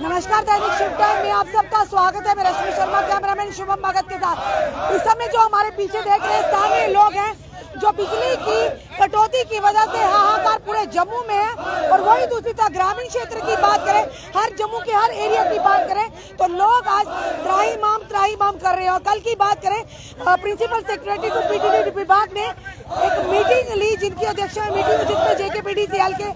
नमस्कार, दैनिक शुभ टाइम में आप सबका स्वागत है। मैं रश्मि शर्मा, कैमरामैन शुभम भगत के साथ। इस समय जो हमारे पीछे देख रहे हैं स्थानीय लोग हैं जो बिजली की कटौती की वजह से हाहाकार पूरे जम्मू में है। और वही दूसरी तरफ ग्रामीण क्षेत्र की बात करें, हर जम्मू के हर एरिया की बात करें तो लोग आज त्राहिमाम कर रहे हैं। और कल की बात करें, प्रिंसिपल सेक्रेटरी को पीडीडी विभाग ने एक मीटिंग ली, जिनकी अध्यक्षता में मीटिंग जिसमें जेकेपीडीसीएल के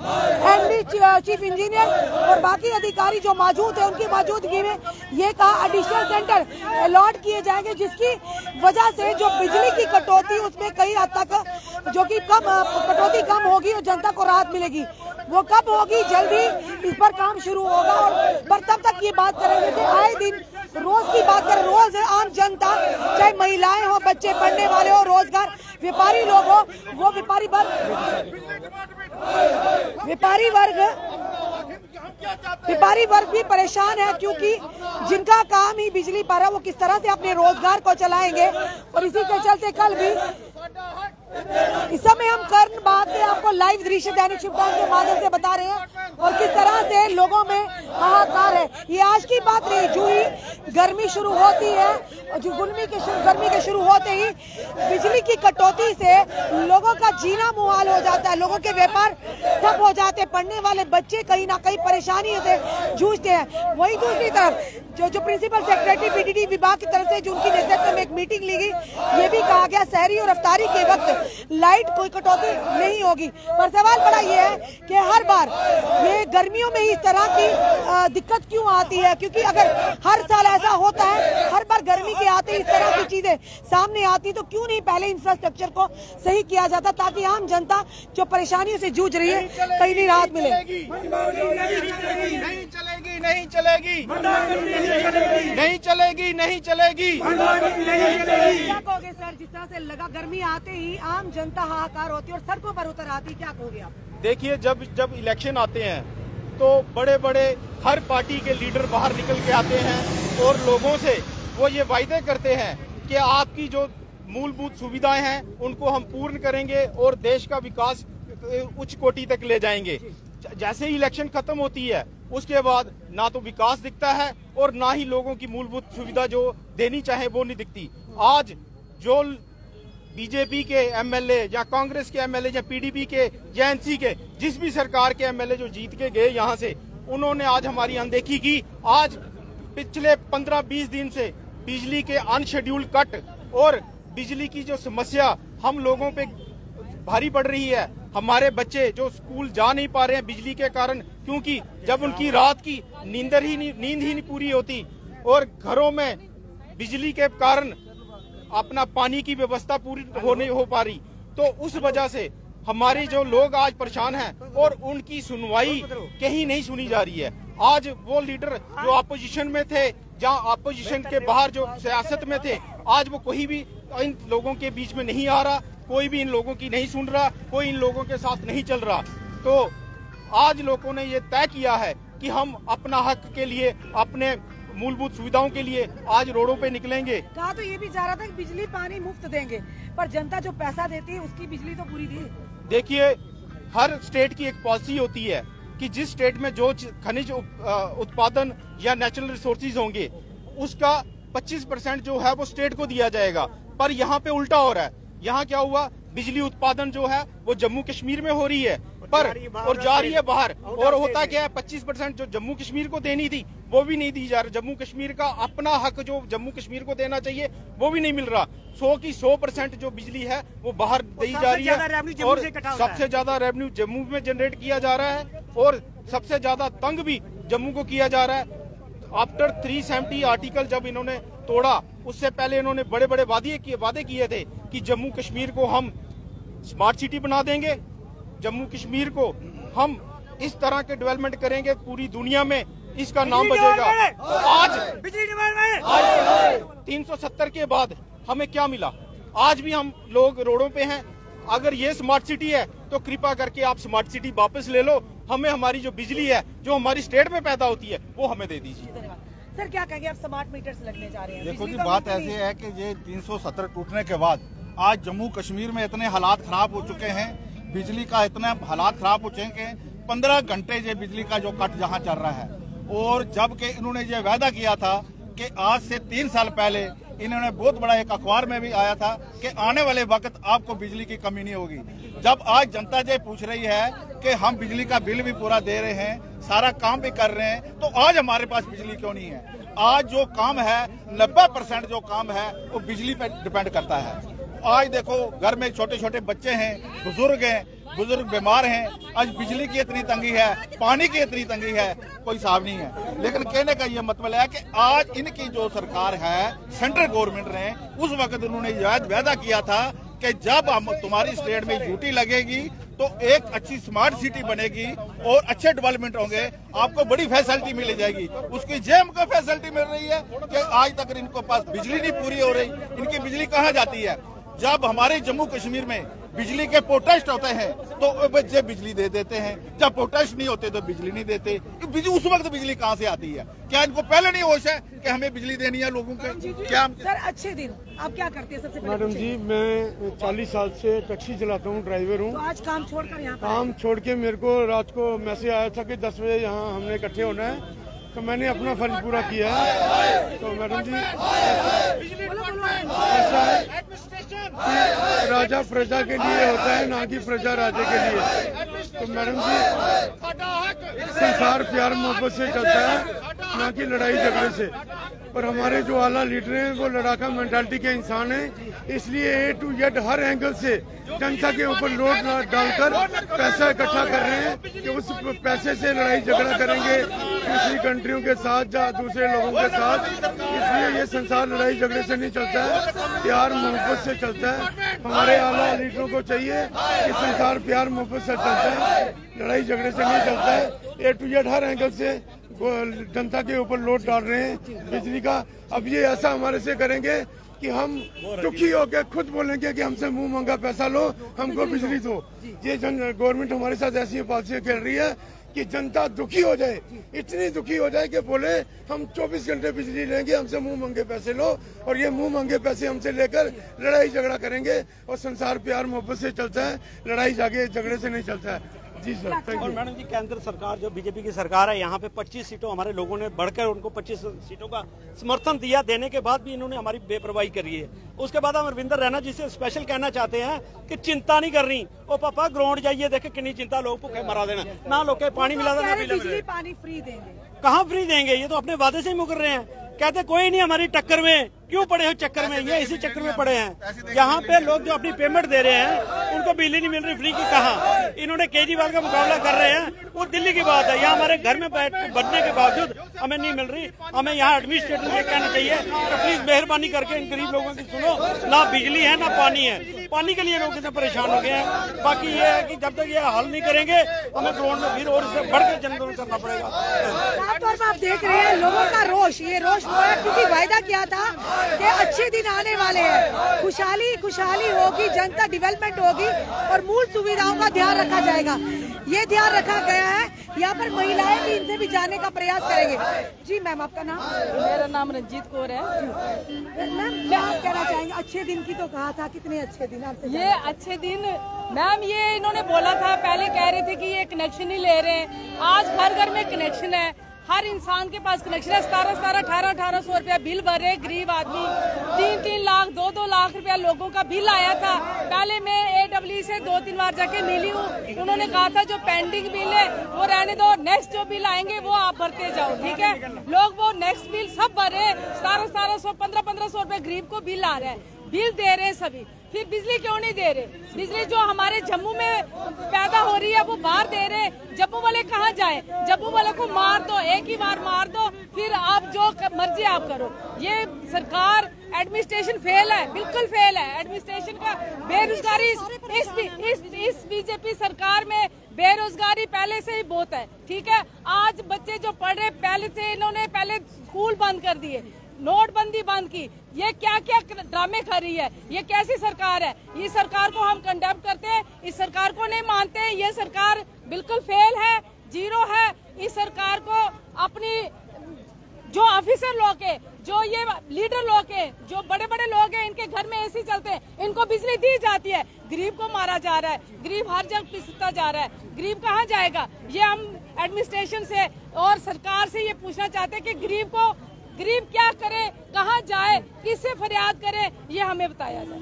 एमडी चीफ इंजीनियर और बाकी अधिकारी जो मौजूद है उनकी मौजूदगी में ये कहा एडिशनल सेंटर अलॉट किए जाएंगे, जिसकी वजह से जो बिजली की कटौती उसमें कई हद तक जो कि कटौती कम होगी और जनता को राहत मिलेगी। वो कब होगी, जल्दी इस पर काम शुरू होगा। और पर तब तक ये बात करेंगे कि आए दिन रोज की बात करें, रोज आम जनता, चाहे महिलाएं हो, बच्चे पढ़ने वाले हो, रोजगार व्यापारी लोग हो, वो व्यापारी वर्ग भी परेशान है, क्योंकि जिनका काम ही बिजली पर है वो किस तरह से अपने रोजगार को चलाएंगे। और इसी के चलते कल भी इस समय हम कर्ण बात में आपको लाइव दृश्य दैनिक शुभ टाइम के माध्यम से बता रहे हैं और किस तरह से लोगों में हाहाकार है। ये आज की बात नहीं, जो ही गर्मी शुरू होती है और जो गर्मी के शुरू होते ही बिजली की कटौती से लोगों का जीना मुहाल हो जाता है, लोगों के व्यापार ठप हो जाते हैं, पढ़ने वाले बच्चे कहीं ना कहीं परेशानियों से जूझते हैं। वही दूसरी तरफ जो प्रिंसिपल सेक्रेटरी पीडीडी विभाग की तरफ से जो उनकी नेतृत्व में एक मीटिंग ली गई, ये भी कहा गया शहरी और रफ्तारी के वक्त लाइट कोई कटौती नहीं होगी। पर सवाल बड़ा ये है कि हर बार ये गर्मियों में इस तरह की दिक्कत क्यों आती है, क्योंकि अगर हर साल ऐसा होता है, हर बार गर्मी के आते इस तरह की चीजें सामने आती, तो क्यों नहीं पहले इंफ्रास्ट्रक्चर को सही किया जाता, ताकि आम जनता जो परेशानियों से जूझ रही है कहीं नहीं राहत मिले। नहीं चलेगी। क्या कहोगे सर, जिस तरह से लगा गर्मी आते ही आम जनता हाहाकार होती है और सड़कों पर उतर आती, क्या कहोगे आप? देखिए, जब इलेक्शन आते हैं तो बड़े बड़े हर पार्टी के लीडर बाहर निकल के आते हैं और लोगों से वो ये वायदे करते हैं कि आपकी जो मूलभूत सुविधाएं हैं उनको हम पूर्ण करेंगे और देश का विकास उच्च कोटि तक ले जाएंगे। जैसे ही इलेक्शन खत्म होती है उसके बाद ना तो विकास दिखता है और ना ही लोगों की मूलभूत सुविधा जो देनी चाहे वो नहीं दिखती। आज जो बीजेपी के एमएलए या कांग्रेस के एमएलए या पीडीपी के या एनसी के जिस भी सरकार के एमएलए जो जीत के गए यहाँ से, उन्होंने आज हमारी अनदेखी की। आज पिछले 15-20 दिन से बिजली के अनशेड्यूल कट और बिजली की जो समस्या हम लोगों पे भारी पड़ रही है। हमारे बच्चे जो स्कूल जा नहीं पा रहे हैं बिजली के कारण, क्योंकि जब उनकी रात की नींद ही नहीं पूरी होती और घरों में बिजली के कारण अपना पानी की व्यवस्था पूरी नहीं हो पा रही, तो उस वजह से हमारे जो लोग आज परेशान हैं और उनकी सुनवाई कहीं नहीं सुनी जा रही है। आज वो लीडर जो अपोजिशन में थे, जहां अपोजिशन के बाहर जो सियासत में थे, आज वो कोई भी इन लोगों के बीच में नहीं आ रहा, कोई भी इन लोगों की नहीं सुन रहा, कोई इन लोगों के साथ नहीं चल रहा। तो आज लोगों ने ये तय किया है कि हम अपना हक के लिए, अपने मूलभूत सुविधाओं के लिए आज रोडों पे निकलेंगे। कहा तो ये भी जा रहा था कि बिजली पानी मुफ्त देंगे, पर जनता जो पैसा देती है उसकी बिजली तो पूरी दी। देखिए, हर स्टेट की एक पॉलिसी होती है कि जिस स्टेट में जो खनिज उत्पादन या नेचुरल रिसोर्सेज होंगे उसका 25% जो है वो स्टेट को दिया जाएगा। पर यहाँ पे उल्टा हो रहा है। यहाँ क्या हुआ, बिजली उत्पादन जो है वो जम्मू कश्मीर में हो रही है पर और जा रही है बाहर। और होता क्या है, 25% जो जम्मू कश्मीर को देनी थी वो भी नहीं दी जा रही। जम्मू कश्मीर का अपना हक जो जम्मू कश्मीर को देना चाहिए वो भी नहीं मिल रहा। 100 की 100% जो बिजली है वो बाहर दी जा रही है और सबसे ज्यादा रेवेन्यू जम्मू में जनरेट किया जा रहा है और सबसे ज्यादा तंग भी जम्मू को किया जा रहा है। आफ्टर 370 आर्टिकल जब इन्होंने तोड़ा, उससे पहले इन्होंने बड़े बड़े वादे किए थे कि जम्मू कश्मीर को हम स्मार्ट सिटी बना देंगे, जम्मू कश्मीर को हम इस तरह के डेवलपमेंट करेंगे, पूरी दुनिया में इसका नाम बजेगा। तो आज 370 के बाद हमें क्या मिला? आज भी हम लोग रोडों पे हैं। अगर ये स्मार्ट सिटी है तो कृपा करके आप स्मार्ट सिटी वापस ले लो, हमें हमारी जो बिजली है जो हमारी स्टेट में पैदा होती है वो हमें दे दीजिए। सर, क्या कहेंगे, आप स्मार्ट मीटर्स लगने जा रहे हैं? देखो जी, बात ऐसी है कि ये 370 टूटने के बाद आज जम्मू कश्मीर में इतने हालात खराब हो चुके हैं, बिजली का इतना हालात खराब हो चुके हैं, 15 घंटे ये बिजली का जो कट जहाँ चल रहा है और जबकि इन्होंने ये वादा किया था कि आज से 3 साल पहले इन्होंने बहुत बड़ा एक अखबार में भी आया था कि आने वाले वक्त आपको बिजली की कमी नहीं होगी। जब आज जनता ये पूछ रही है कि हम बिजली का बिल भी पूरा दे रहे हैं, सारा काम भी कर रहे हैं, तो आज हमारे पास बिजली क्यों नहीं है? आज जो काम है 90% जो काम है वो बिजली पे डिपेंड करता है। आज देखो घर में छोटे छोटे बच्चे हैं, बुजुर्ग बीमार हैं, आज बिजली की इतनी तंगी है, पानी की इतनी तंगी है, कोई हिसाब नहीं है। लेकिन कहने का ये मतलब है कि आज इनकी जो सरकार है, सेंट्रल गवर्नमेंट ने उस वक्त उन्होंने वादा किया था कि जब हम तुम्हारी स्टेट में यूटी लगेगी तो एक अच्छी स्मार्ट सिटी बनेगी और अच्छे डेवलपमेंट होंगे, आपको बड़ी फैसिलिटी मिल जाएगी। उसकी जेम को फैसिलिटी मिल रही है कि आज तक इनको पास बिजली नहीं पूरी हो रही। इनकी बिजली कहाँ जाती है? जब हमारे जम्मू कश्मीर में बिजली के प्रोटेस्ट होते हैं तो बच्चे बिजली दे देते हैं, जब प्रोटेस्ट नहीं होते तो बिजली नहीं देते। उस वक्त बिजली कहाँ से आती है? क्या इनको पहले नहीं होश है कि हमें बिजली देनी है लोगों को? क्या सर अच्छे दिन आप क्या करते हैं? सबसे मैडम जी, मैं 40 साल से टैक्सी चलाता हूँ, ड्राइवर हूँ। तो आज काम छोड़कर यहाँ काम छोड़ के मेरे को रात को मैसेज आया था कि 10 बजे यहाँ हमने इकट्ठे होना है, तो मैंने अपना फर्ज पूरा किया है। तो मैडम जी ऐसा है कि राजा प्रजा के लिए होता है, ना कि प्रजा राजा के लिए। तो मैडम जी संसार प्यार मोहब्बत से चलता है, ना कि लड़ाई झगड़े से। और हमारे जो आला लीडर हैं वो लड़ाका मेंटालिटी के इंसान हैं, इसलिए A to Z her angle से जनता के ऊपर लोड डालकर पैसा इकट्ठा कर रहे हैं कि उस पैसे से लड़ाई झगड़ा करेंगे दूसरी कंट्रियों के साथ या दूसरे लोगों के साथ। इसलिए ये संसार लड़ाई झगड़े से नहीं चलता है, प्यार मोहब्बत से चलता है। हमारे आला लीडरों को चाहिए कि संसार प्यार मोहब्बत से चलता है, लड़ाई झगड़े से नहीं चलता है। A to Z her angle से जनता के ऊपर लोड डाल रहे हैं बिजली का। अब ये ऐसा हमारे से करेंगे कि हम दुखी होकर खुद बोलेंगे कि हमसे मुंह मांगा पैसा लो, हमको बिजली दो। ये गवर्नमेंट हमारे साथ ऐसी पॉलिसी खेल रही है कि जनता दुखी हो जाए, इतनी दुखी हो जाए कि बोले हम 24 घंटे बिजली लेंगे, हमसे मुंह मांगे पैसे लो। और ये मुंह मांगे पैसे हमसे लेकर लड़ाई झगड़ा करेंगे। और संसार प्यार मोहब्बत से चलता है, लड़ाई झगड़े से नहीं चलता है। जी सर, थैंक और यू। मैडम जी केंद्र सरकार जो बीजेपी की सरकार है, यहाँ पे 25 सीटों हमारे लोगों ने बढ़कर उनको 25 सीटों का समर्थन दिया, देने के बाद भी इन्होंने हमारी बेपरवाही करी है। उसके बाद हम अरविंदर रैना जी से स्पेशल कहना चाहते हैं कि चिंता नहीं करनी। ओ पापा ग्राउंड जाइए, देखे कितनी चिंता, लोग भूखे मरा देना, ना लोग के पानी मिला देना, बिजली पानी फ्री देंगे। कहाँ फ्री देंगे? ये तो अपने वादे से ही मुकर रहे हैं। कहते कोई नहीं हमारी टक्कर में, क्यों पड़े हो चक्कर में? ये इसी चक्कर में पड़े हैं। यहाँ पे लोग जो अपनी पेमेंट दे रहे हैं उनको बिजली नहीं मिल रही फ्री की। कहाँ? इन्होंने केजरीवाल का मुकाबला कर रहे हैं, वो दिल्ली की बात है। यहाँ हमारे घर में बैठने के बावजूद हमें नहीं मिल रही। हमें यहाँ एडमिनिस्ट्रेटर से कहना चाहिए कि प्लीज मेहरबानी करके इन गरीब लोगों की सुनो। ना बिजली है ना पानी है, पानी के लिए लोग इतने परेशान हो गए हैं। बाकी ये है कि जब तक ये हल नहीं करेंगे हमें ग्राउंड में फिर और इससे बढ़कर जनआंदोलन करना पड़ेगा। साफ तौर पर आप देख रहे हैं लोगों का रोष, ये रोष वो है क्योंकि वायदा किया था कि अच्छे दिन आने वाले हैं, खुशहाली होगी, जनता डेवलपमेंट होगी और मूल सुविधाओं का ध्यान रखा जाएगा। ये ध्यान रखा गया है। यहाँ पर महिलाएं भी इनसे भी जाने का प्रयास करेंगे। जी मैम, आपका नाम? मेरा नाम रंजीत कौर है। मैम क्या आप कहना चाहेंगे? अच्छे दिन की तो कहा था, कितने अच्छे दिन आपसे? ये अच्छे दिन मैम, ये इन्होंने बोला था, पहले कह रहे थे कि ये कनेक्शन ही ले रहे हैं। आज घर घर में कनेक्शन है, हर इंसान के पास कनेक्शन है। 1800 रुपया बिल भर रहे गरीब आदमी। 3 लाख 2 लाख रुपया लोगों का बिल आया था। पहले मैं AWE से 2-3 बार जाके मिली हूँ, उन्होंने कहा था जो पेंडिंग बिल है वो रहने दो, नेक्स्ट जो बिल आएंगे वो आप भरते जाओ, ठीक है। लोग वो नेक्स्ट बिल सब भर रहे। 1700 1500 रुपया गरीब को बिल आ रहा है, बिल दे रहे हैं सभी। फिर बिजली क्यों नहीं दे रहे? बिजली जो हमारे जम्मू में पैदा हो रही है वो बाहर दे रहे। जम्मू वाले कहाँ जाए? जम्मू वाले को मार दो, एक ही बार मार दो, फिर आप जो मर्जी आप करो। ये सरकार एडमिनिस्ट्रेशन फेल है, बिल्कुल फेल है एडमिनिस्ट्रेशन का। बेरोजगारी इस बीजेपी सरकार में बेरोजगारी पहले से ही बहुत है, ठीक है। आज बच्चे जो पढ़ रहे, पहले से इन्होंने पहले स्कूल बंद कर दिए, नोटबंदी बंद की। ये क्या क्या ड्रामे कर रही है? ये कैसी सरकार है? इस सरकार को हम कंडेम करते हैं, इस सरकार को नहीं मानते हैं। ये सरकार बिल्कुल फेल है, जीरो है। इस सरकार को अपनी जो ऑफिसर लोग है, जो ये लीडर लोग है, जो बड़े बड़े लोग हैं, इनके घर में AC चलते हैं, इनको बिजली दी जाती है, गरीब को मारा जा रहा है, गरीब हर जगह पिसता जा रहा है। गरीब कहाँ जाएगा? ये हम एडमिनिस्ट्रेशन से और सरकार से ये पूछना चाहते हैं कि गरीब क्या करे, कहाँ जाए, किससे फरियाद करे, ये हमें बताया जाए।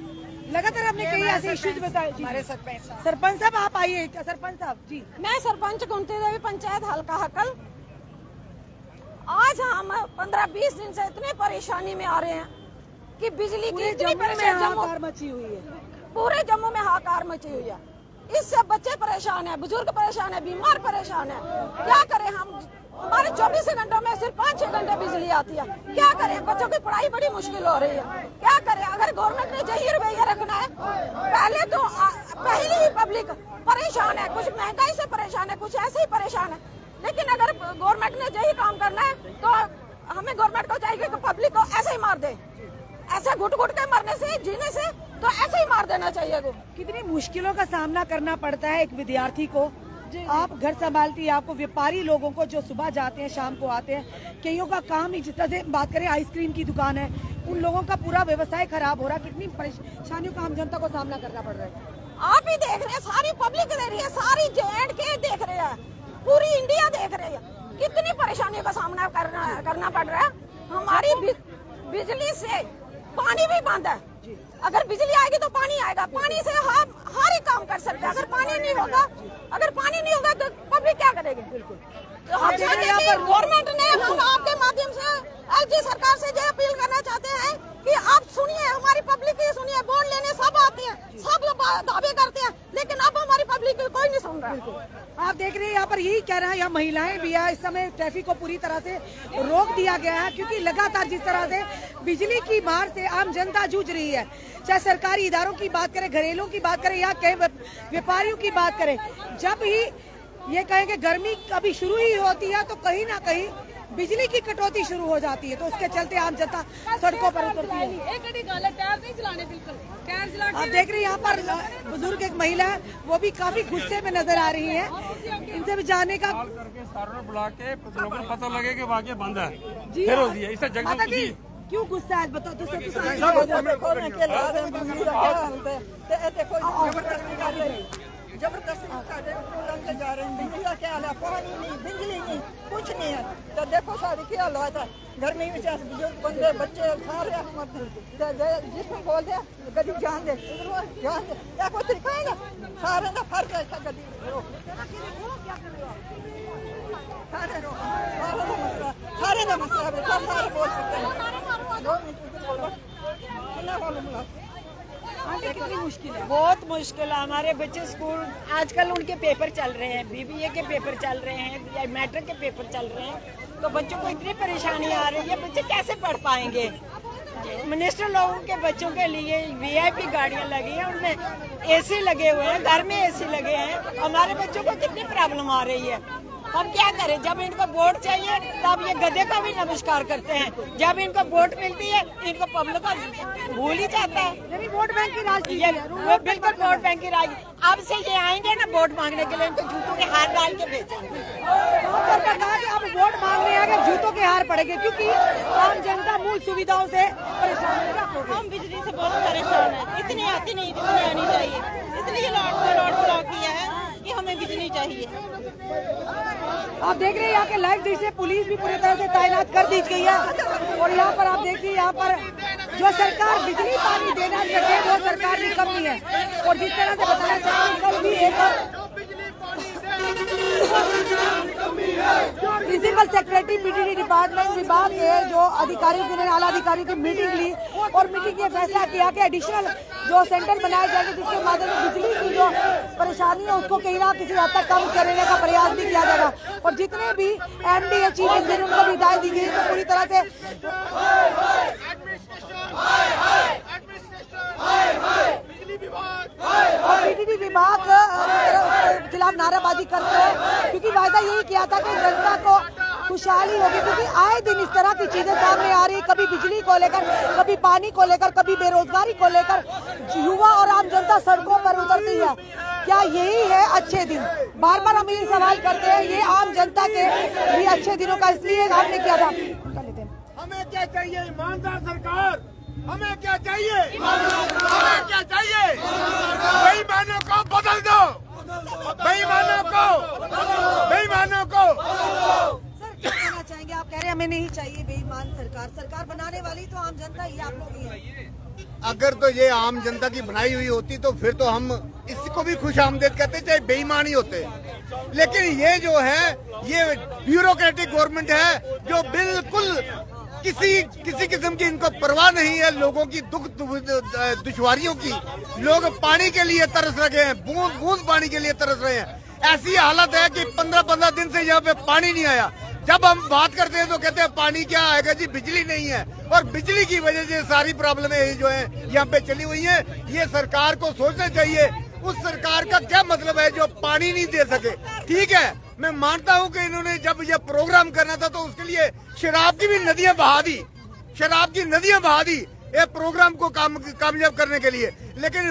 लगातार आपने कई ऐसे इश्यूज बताए। हमारे सरपंच साहब आप आइए। सरपंच साहब जी। मैं सरपंच कुंती देवी पंचायत हल्का हकल। आज हम 15-20 दिन से इतने परेशानी में आ रहे हैं कि बिजली की इतनी हाहाकार मची हुई है, पूरे जम्मू में हाहाकार मची हुई है। इससे बच्चे परेशान है, बुजुर्ग परेशान है, बीमार परेशान है। क्या करें हम? हमारे 24 घंटों में सिर्फ 5-6 घंटे बिजली आती है। क्या करें? बच्चों की पढ़ाई बड़ी मुश्किल हो रही है। क्या करें? अगर गवर्नमेंट ने यही रवैया रखना है, पहले ही पब्लिक परेशान है, कुछ महंगाई से परेशान है, कुछ ऐसे ही परेशान है। लेकिन अगर गवर्नमेंट ने यही काम करना है तो हमें गवर्नमेंट को चाहिए कि पब्लिक को ऐसे ही मार दे, ऐसे घुट के मरने से, जीने से तो ऐसे ही मार देना चाहिए। कितनी मुश्किलों का सामना करना पड़ता है एक विद्यार्थी को। आप घर संभालती है, आपको व्यापारी लोगों को जो सुबह जाते हैं शाम को आते हैं, कईयों का काम ही, जिस तरह से बात करें आइसक्रीम की दुकान है, उन लोगों का पूरा व्यवसाय खराब हो रहा है। कितनी परेशानियों का आम जनता को सामना करना पड़ रहा है। आप ही देख रहे हैं, सारी पब्लिक देख रही है, सारी J&K देख रहे हैं, पूरी इंडिया देख रही है, कितनी परेशानियों का सामना करना पड़ रहा है। हमारी बिजली से पानी भी बंद है। अगर बिजली आएगी तो पानी आएगा, पानी से हम हर ही काम कर सकते हैं। अगर पानी नहीं होगा तो पब्लिक क्या करेगी? बिल्कुल। तो हम चाहते हैं कि गवर्नमेंट ने, हम आपके माध्यम से LG सरकार से ये अपील करना चाहते हैं कि आप सुनिए, हमारी पब्लिक की सुनिए। वोट लेने सब आते हैं, सब लोग दावे करते हैं, लेकिन अब हमारी पब्लिक को कोई नहीं सुन रहा है। आप देख रहे हैं यहाँ पर यही कह रहा है, यहाँ महिलाएं भी है। इस समय ट्रैफिक को पूरी तरह से रोक दिया गया है, क्योंकि लगातार जिस तरह से बिजली की मार से आम जनता जूझ रही है, चाहे सरकारी इदारों की बात करें, घरेलू की बात करें या कई व्यापारियों की बात करें, जब ही ये कहें कि गर्मी कभी शुरू ही होती है तो कहीं ना कहीं बिजली की कटौती शुरू हो जाती है। तो उसके चलते आम जनता सड़कों पर उतरती है। आप देख रहे हैं यहाँ पर बुजुर्ग एक महिला है, वो भी काफी गुस्से में नजर आ रही है। इनसे भी जाने का बुला के लोगों को पता लगे कि वाकई बंद है, फिर हो दिया इसे जगह क्यों गुस्सा है बताओ? जबरदस्ती जा रहे हैं। बिजली का क्या हाल है? पानी नहीं, बिजली नहीं, कुछ नहीं है। तो देखो सारी क्या हालत है। घर में बुजुर्ग बंदे बच्चे सारे जिसको बोल दे गड्डी जान दे, जान दे, या कोई तरीका है ना? सारे ना फर्क है गड्डी सारे ना मसला बेटा, सारे बोल सकते हैं। कितनी मुश्किल है? बहुत मुश्किल है। हमारे बच्चे स्कूल आजकल उनके पेपर चल रहे हैं, BBA के पेपर चल रहे हैं, मैट्रिक के पेपर चल रहे हैं, तो बच्चों को इतनी परेशानी आ रही है, बच्चे कैसे पढ़ पाएंगे? मिनिस्टर लोगों के बच्चों के लिए VIP गाड़ियां लगी हैं, उनमें AC लगे हुए हैं, घर में AC लगे हैं। हमारे बच्चों को कितनी प्रॉब्लम आ रही है। हम क्या करें? जब इनको वोट चाहिए तब ये गधे का भी नमस्कार करते हैं, जब इनको वोट मिलती है इनको पब्लिक का भूल ही जाता है। वोट बैंक की राजनीति है। बिल्कुल वोट बैंक की राजनीति। अब से ये आएंगे ना वोट मांगने के लिए, इनको जूतों के हार डाल के भेजेंगे। कहा कि अब वोट मांगने आगे जूतों के हार पड़ेंगे, क्योंकि आम जनता मूल सुविधाओं से परेशान है। हम बिजली से बहुत परेशान है, इतनी आती नहीं जितनी आनी चाहिए, इसलिए लॉट ब्लॉक किया है कि हमें बिजली चाहिए। आप देख रहे हैं यहाँ के लाइव दृश्य, पुलिस भी पूरी तरह से तैनात कर दी गई है। और यहाँ पर आप देखिए, यहाँ पर जो सरकार बिजली पानी देना सके वो सरकार की कमी है। और जिस तरह से बताया जाए, कल भी एक प्रिंसिपल सेक्रेटरी PTD डिपार्टमेंट विभाग के जो अधिकारियों की, आला अधिकारियों की मीटिंग ली और मीटिंग में फैसला किया कि एडिशनल जो सेंटर बनाए जाएंगे, जिसके माध्यम से बिजली की जो परेशानी है उसको कहीं ना किसी हद तक कम करने का प्रयास भी किया जाएगा। और जितने भी MD या चीफ इंजीनियर उनको भी हिदायत दी गई तो पूरी तरह से PTD विभाग के खिलाफ नारेबाजी करते हैं, क्योंकि वायदा यही किया था कि जनता को खुशहाली होगी। क्योंकि आए दिन इस तरह की चीजें सामने आ रही है, कभी बिजली को लेकर, कभी पानी को लेकर, कभी बेरोजगारी को लेकर, युवा और आम जनता सड़कों पर उतरती है। क्या यही है अच्छे दिन? बार बार हम ये सवाल करते हैं, ये आम जनता के लिए अच्छे दिनों का इसलिए आपने किया था। हमें क्या चाहिए? ईमानदार सरकार। हमें क्या चाहिए? हमें क्या चाहिए? बेईमानों को बदल दो, बेईमानों को चाहेंगे? आप कह रहे हैं हमें नहीं चाहिए बेईमान सरकार, सरकार बनाने वाली तो आम जनता ही, आप लोग ही हैं। अगर तो ये आम जनता की बनाई हुई होती तो फिर तो हम इसको भी खुशामदीद कहते, चाहे बेईमान ही होते। लेकिन ये जो है ये ब्यूरोक्रेटिक गवर्नमेंट है जो बिल्कुल किसी किस्म की इनको परवाह नहीं है लोगों की दुख दुश्वारियों की। लोग पानी के लिए तरस रहे हैं, बूंद बूंद पानी के लिए तरस रहे हैं। ऐसी हालत है कि 15-15 दिन से यहाँ पे पानी नहीं आया। जब हम बात करते हैं तो कहते हैं पानी क्या आएगा जी, बिजली नहीं है। और बिजली की वजह से सारी प्रॉब्लमें जो है यहाँ पे चली हुई है। ये सरकार को सोचना चाहिए उस सरकार का क्या मतलब है जो पानी नहीं दे सके। ठीक है, मैं मानता हूँ कि इन्होंने जब ये प्रोग्राम करना था तो उसके लिए शराब की भी नदियां बहा दी, शराब की नदियां बहा दी ये प्रोग्राम को कामयाब करने के लिए। लेकिन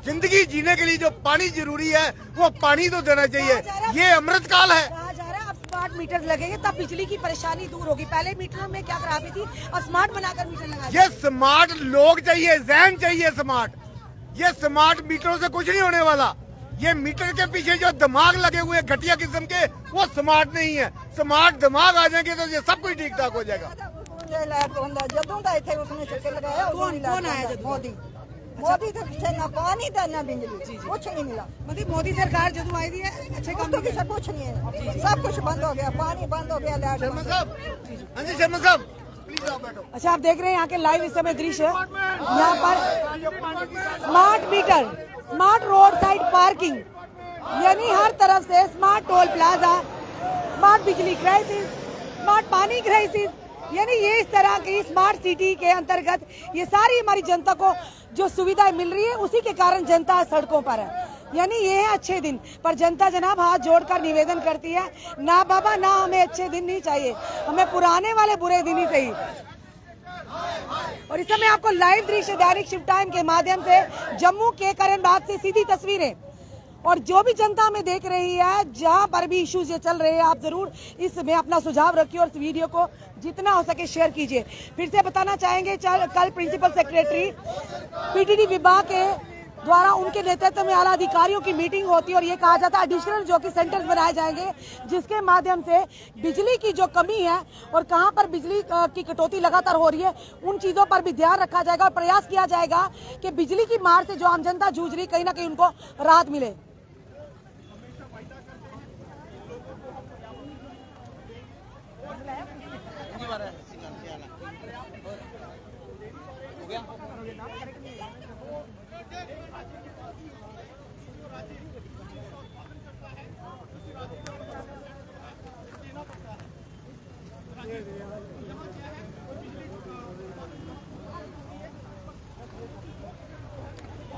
जिंदगी जीने के लिए जो पानी जरूरी है वो पानी तो देना चाहिए। ये अमृतकाल है। कहा जा रहा है अब स्मार्ट मीटर लगेंगे तब बिजली की परेशानी दूर होगी। पहले मीटरों में क्या खराबी थी और स्मार्ट बनाकर मीटर लगा। ये स्मार्ट लोग चाहिए, जहन चाहिए स्मार्ट। ये स्मार्ट मीटरों से कुछ नहीं होने वाला। ये मीटर के पीछे जो दिमाग लगे हुए घटिया किस्म के वो स्मार्ट नहीं है। स्मार्ट दिमाग आ जाएंगे तो ये सब कुछ ठीक ठाक हो जाएगा। ਜਦੋਂ ਦਾ ਇੱਥੇ ਉਸਨੇ ਚੱਕਰ ਲਗਾਇਆ कौन आया जब? मोदी तो ना पानी था ना बिजली, कुछ नहीं मिला। मतलब मोदी सरकार जब आई थी अच्छे काम तो कुछ नहीं है, सब कुछ बंद हो गया, पानी बंद हो गया, लाइट। शर्मा साहब, हाँ जी शर्मा साहब प्लीज आप बैठो। अच्छा, आप देख रहे हैं यहाँ के लाइव इस समय दृश्य। यहाँ पर smart meter, smart road side parking, यानी हर तरफ से स्मार्ट टोल प्लाजा, स्मार्ट बिजली क्राइसिस, स्मार्ट पानी क्राइसिस, यानी ये इस तरह की स्मार्ट सिटी के अंतर्गत ये सारी हमारी जनता को जो सुविधाएं मिल रही है उसी के कारण जनता सड़कों पर है। यानी ये है अच्छे दिन। पर जनता जनाब हाथ जोड़कर निवेदन करती है, ना बाबा ना हमें अच्छे दिन नहीं चाहिए, हमें पुराने वाले बुरे दिन ही चाहिए। और इस समय आपको लाइव दृश्य दैनिक शिव टाइम के माध्यम से जम्मू के करण बाग से सीधी तस्वीरें और जो भी जनता हमें देख रही है जहां पर भी इश्यूज ये चल रहे हैं, आप जरूर इसमें अपना सुझाव रखिए और इस वीडियो को जितना हो सके शेयर कीजिए। फिर से बताना चाहेंगे कल प्रिंसिपल सेक्रेटरी पीटीडी विभाग के द्वारा उनके नेतृत्व में आला अधिकारियों की मीटिंग होती है और ये कहा जाता है एडिशनल जो कि सेंटर्स बनाए जाएंगे जिसके माध्यम से बिजली की जो कमी है और कहां पर बिजली की कटौती लगातार हो रही है उन चीजों पर भी ध्यान रखा जाएगा और प्रयास किया जाएगा कि बिजली की मार से जो आम जनता जूझ रही कहीं ना कहीं उनको राहत मिले।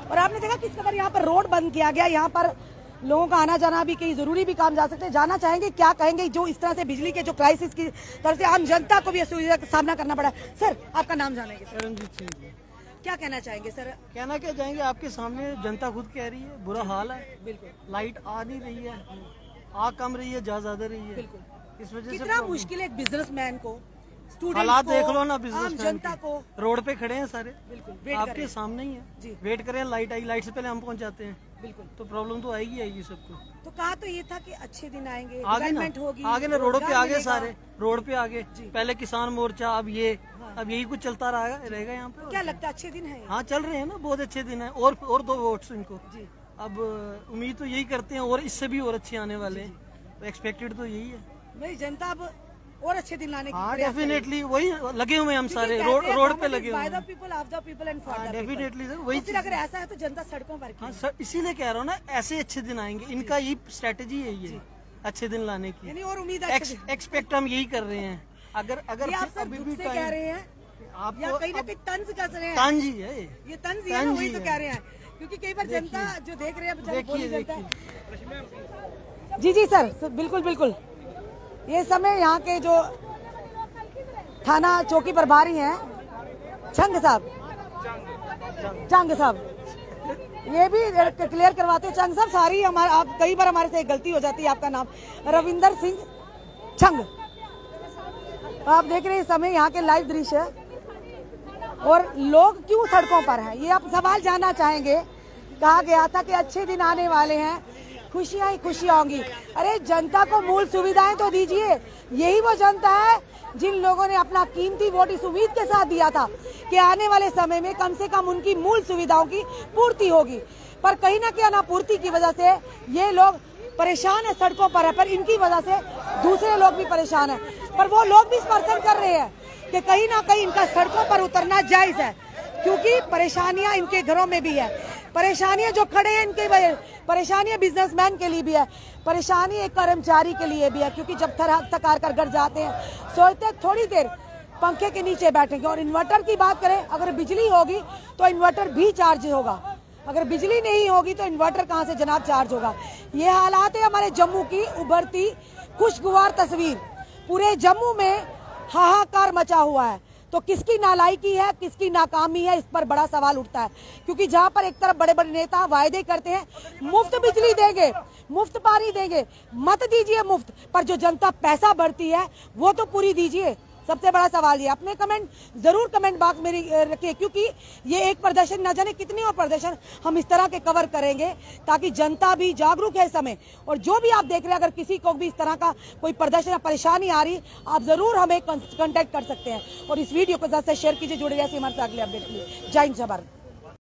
और आपने देखा किस कदर यहाँ पर रोड बंद किया गया, यहाँ पर लोगों का आना जाना भी कहीं जरूरी भी काम जा सकते हैं। जाना चाहेंगे क्या कहेंगे जो इस तरह से बिजली के जो क्राइसिस की तरह से आम जनता को भी असुविधा का सामना करना पड़ा। सर आपका नाम जानेंगे? रणजीत सिंह जी। क्या कहना चाहेंगे सर? कहना क्या चाहेंगे, आपके सामने जनता खुद कह रही है बुरा हाल है। बिल्कुल, लाइट आ नहीं रही है, आ कम रही है, ज्यादा रही है। बिल्कुल, इस वजह से कितना मुश्किल है एक बिजनेसमैन को, हालात देख लो ना, बिजनेस जनता को। रोड पे खड़े हैं सारे, बिल्कुल आपके सामने ही है, वेट करें, लाइट आई, लाइट से पहले हम पहुंच जाते हैं। बिल्कुल, तो प्रॉब्लम तो आएगी सबको। तो कहा तो ये था कि अच्छे दिन आएंगे, आगे ना होगी, आगे ना रोडों पे आगे, सारे रोड पे आगे, पहले किसान मोर्चा, अब ये अब यही कुछ चलता रहेगा यहाँ पे। क्या लगता है अच्छे दिन है? हाँ चल रहे हैं ना, बहुत अच्छे दिन है। और 2 वोट्स इनको अब उम्मीद तो यही करते हैं और इससे भी और अच्छे आने वाले हैं, तो एक्सपेक्टेड तो यही है। मेरी जनता अब और अच्छे दिन लाने की हाँ डेफिनेटली वही लगे हुए हम सारे रोड पे लगे हुए हैं। डेफिनेटली सर वही। अगर ऐसा है तो जनता सड़कों पर। हाँ सर, इसीलिए कह रहा हूँ ना, ऐसे अच्छे दिन आएंगे, इनका ये स्ट्रेटेजी यही है अच्छे दिन लाने की। और उम्मीद एक्सपेक्ट हम यही कर रहे हैं। अगर अभी भी कह रहे हैं आप कहीं ना कहीं तंज कस रहे हैं। तंज ही है ये, तंज ही है, वही तो कह रहे हैं, क्योंकि कई बार जनता जो देख रहे हैं। जी सर, बिल्कुल बिल्कुल। ये समय यहाँ के जो थाना चौकी प्रभारी हैं चंग साहब, ये भी क्लियर करवाते हैं। चंग साहब, सारी आप कई बार हमारे से गलती हो जाती है, आपका नाम रविंदर सिंह चंग। आप देख रहे हैं इस समय यहाँ के लाइव दृश्य और लोग क्यों सड़कों पर हैं, ये आप सवाल जानना चाहेंगे। कहा गया था कि अच्छे दिन आने वाले हैं, खुशियां ही खुशियां होंगी। अरे जनता को मूल सुविधाएं तो दीजिए। यही वो जनता है जिन लोगों ने अपना कीमती वोट इस उम्मीद के साथ दिया था कि आने वाले समय में कम से कम उनकी मूल सुविधाओं की पूर्ति होगी। पर कहीं ना कहीं अनापूर्ति की वजह से ये लोग परेशान है, सड़कों पर है। पर इनकी वजह से दूसरे लोग भी परेशान है। पर वो लोग भी समर्थन कर रहे हैं कि कहीं ना कहीं इनका सड़कों पर उतरना जायज है, क्योंकि परेशानियां इनके घरों में भी है। परेशानियां जो खड़े हैं इनके परेशानियां बिजनेसमैन के लिए भी है, परेशानी एक कर्मचारी के लिए भी है, क्योंकि जब थक हार कर घर जाते हैं सोचते थोड़ी देर पंखे के नीचे बैठेंगे। और इन्वर्टर की बात करें, अगर बिजली होगी तो इन्वर्टर भी चार्ज होगा, अगर बिजली नहीं होगी तो इन्वर्टर कहां से जनाब चार्ज होगा। ये हालात है हमारे जम्मू की उभरती खुशगवार तस्वीर। पूरे जम्मू में हाहाकार मचा हुआ है। तो किसकी नालायकी है, किसकी नाकामी है, इस पर बड़ा सवाल उठता है। क्योंकि जहां पर एक तरफ बड़े बड़े नेता वायदे करते हैं मुफ्त बिजली देंगे, मुफ्त पानी देंगे, मत दीजिए मुफ्त, पर जो जनता पैसा भरती है वो तो पूरी दीजिए। सबसे बड़ा सवाल ये। अपने कमेंट जरूर कमेंट बॉक्स में रखिए, क्योंकि ये एक प्रदर्शन न जाने कितने और प्रदर्शन हम इस तरह के कवर करेंगे ताकि जनता भी जागरूक है इस समय। और जो भी आप देख रहे हैं, अगर किसी को भी इस तरह का कोई प्रदर्शन या परेशानी आ रही, आप जरूर हमें कांटेक्ट कर सकते हैं। और इस वीडियो को ज्यादा से शेयर कीजिए। जुड़े रहिए हमारे साथ अगले अपडेट के लिए। जय हिंद जय भारत।